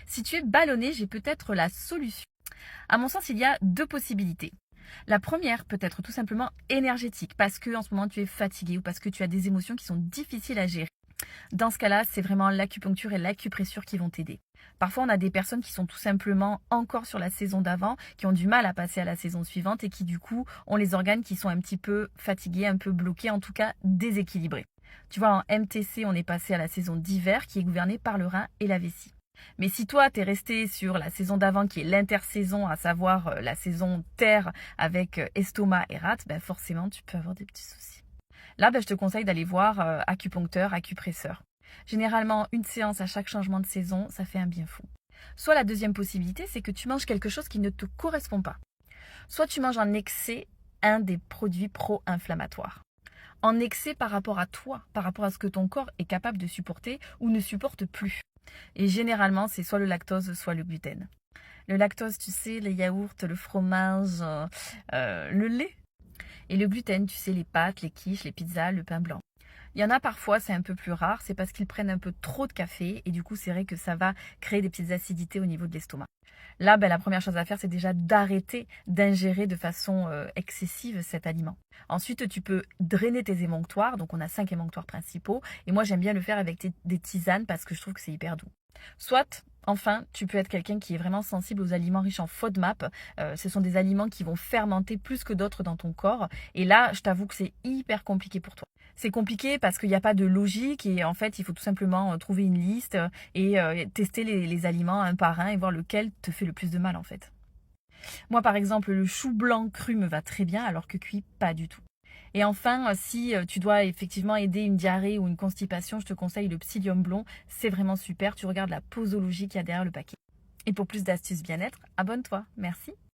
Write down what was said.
Si tu es ballonné, j'ai peut-être la solution. À mon sens, il y a deux possibilités. La première peut être tout simplement énergétique, parce que en ce moment tu es fatigué ou parce que tu as des émotions qui sont difficiles à gérer. Dans ce cas-là, c'est vraiment l'acupuncture et l'acupressure qui vont t'aider. Parfois, on a des personnes qui sont tout simplement encore sur la saison d'avant, qui ont du mal à passer à la saison suivante et qui du coup ont les organes qui sont un petit peu fatigués, un peu bloqués, en tout cas déséquilibrés. Tu vois, en MTC, on est passé à la saison d'hiver qui est gouvernée par le rein et la vessie. Mais si toi, t'es resté sur la saison d'avant qui est l'intersaison, à savoir la saison terre avec estomac et rate, ben forcément, tu peux avoir des petits soucis. Là, je te conseille d'aller voir acupuncteur, acupresseur. Généralement, une séance à chaque changement de saison, ça fait un bien fou. Soit la deuxième possibilité, c'est que tu manges quelque chose qui ne te correspond pas. Soit tu manges en excès un des produits pro-inflammatoires. En excès par rapport à toi, par rapport à ce que ton corps est capable de supporter ou ne supporte plus. Et généralement, c'est soit le lactose, soit le gluten. Le lactose, tu sais, les yaourts, le fromage, le lait. Et le gluten, tu sais, les pâtes, les quiches, les pizzas, le pain blanc. Il y en a parfois, c'est un peu plus rare, c'est parce qu'ils prennent un peu trop de café et du coup, c'est vrai que ça va créer des petites acidités au niveau de l'estomac. Là, la première chose à faire, c'est déjà d'arrêter d'ingérer de façon excessive cet aliment. Ensuite, tu peux drainer tes émonctoires. Donc, on a 5 émonctoires principaux. Et moi, j'aime bien le faire avec des tisanes parce que je trouve que c'est hyper doux. Soit, enfin, tu peux être quelqu'un qui est vraiment sensible aux aliments riches en FODMAP. Ce sont des aliments qui vont fermenter plus que d'autres dans ton corps. Et là, je t'avoue que c'est hyper compliqué pour toi. C'est compliqué parce qu'il n'y a pas de logique et en fait, il faut tout simplement trouver une liste et tester les aliments un par un et voir lequel te fait le plus de mal en fait. Moi, par exemple, le chou blanc cru me va très bien alors que cuit, pas du tout. Et enfin, si tu dois effectivement aider une diarrhée ou une constipation, je te conseille le psyllium blond. C'est vraiment super. Tu regardes la posologie qu'il y a derrière le paquet. Et pour plus d'astuces bien-être, abonne-toi. Merci.